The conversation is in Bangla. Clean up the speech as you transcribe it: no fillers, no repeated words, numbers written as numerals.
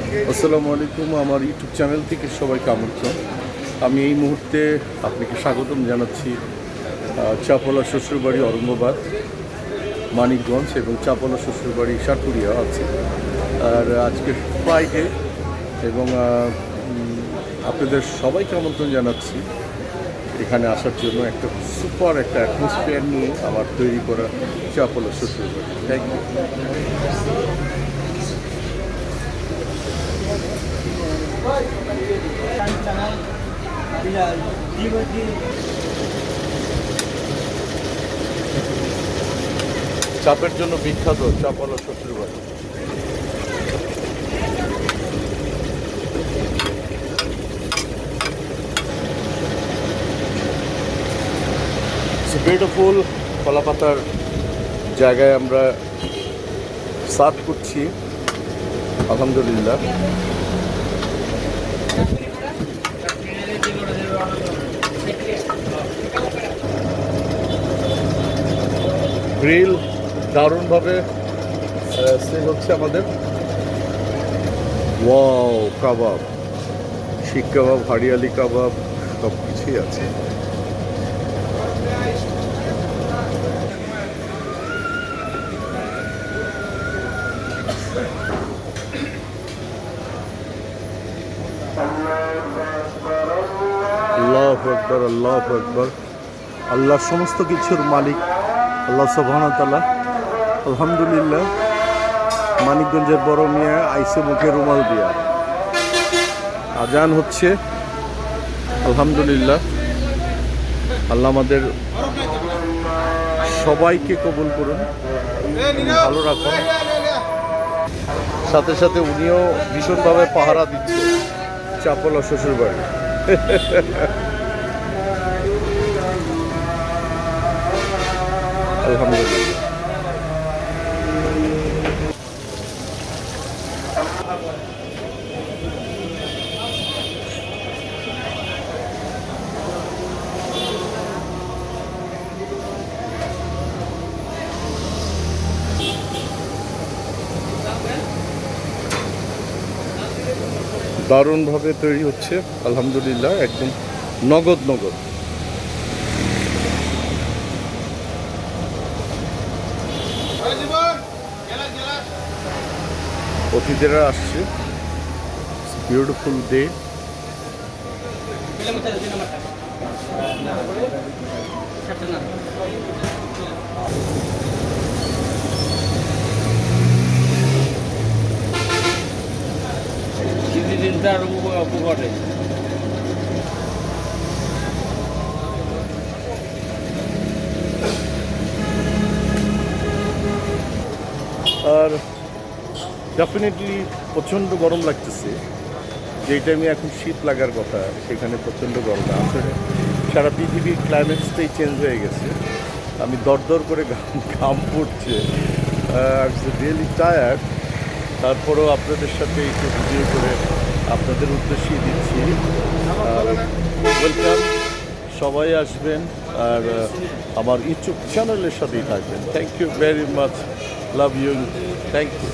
আসসালামু আলাইকুম। আমার ইউটিউব চ্যানেল থেকে সবাইকে আমন্ত্রণ। আমি এই মুহূর্তে আপনাকে স্বাগতম জানাচ্ছি চাপলা শ্বশুরবাড়ি ঔরঙ্গাবাদ, মানিকগঞ্জ এবং চাপলা শ্বশুরবাড়ি সাটুরিয়া আছে। আর আজকে ফ্রাইডে এবং আপনাদের সবাইকে আমন্ত্রণ জানাচ্ছি এখানে আসার জন্য। একটা সুপার একটা অ্যাটমসফিয়ার নিয়ে আমার তৈরি করা চাপলা শ্বশুরবাড়ি। Thank you. চাপের জন্য বিখ্যাত চাপলা শ্বশুরবাড়ি। বিউটিফুল কলাপাতার জায়গায় আমরা সার্ভ করছি, আলহামদুলিল্লাহ। গ্রিল দারুণভাবে সেল হচ্ছে আমাদের। ওয়াও, কাবাব, শিক কাবাব, হারিয়ালি কাবাব সব কিছুই আছে। আল্লাহু আকবার, আল্লাহু আকবার। আল্লাহ সমস্ত কিছুর মালিক, আল্লাহ সুবহানাহু ওয়া তাআলা। আলহামদুলিল্লাহ। মানিকগঞ্জের বড় মিয়া আইসে মুখে রুমাল দিয়া। আজান হচ্ছে, আলহামদুলিল্লাহ। আল্লাহ আমাদের সবাইকে কবুল করুন, ভালো রাখুন। সাথে সাথে উনিও ভীষণভাবে পাহারা দিচ্ছে চাপলা শ্বশুরবাড়ি। আলহামদুলিল্লাহ। দারুণভাবে তৈরি হচ্ছে, আলহামদুলিল্লাহ। একদম নগদ নগদ। অতিথিরা আসছে। Beautiful day. আর ডেফিনেটলি প্রচণ্ড গরম লাগতেছে। যেই টাইমে এখন শীত লাগার কথা সেখানে প্রচণ্ড গরম। আসলে সারা পৃথিবীর ক্লাইমেটসটাই চেঞ্জ হয়ে গেছে। আমি দরদর করে ঘাম পড়ছে, রিয়েলি টায়ার্ড। তারপরেও আপনাদের সাথে একটু ভিডিও করে আপনাদের উদ্দেশ্যেই দিচ্ছি। আর ওয়েলকাম, সবাই আসবেন আর আমার ইউটিউব চ্যানেলের সাথেই থাকবেন। Thank you very much, love you, thank you.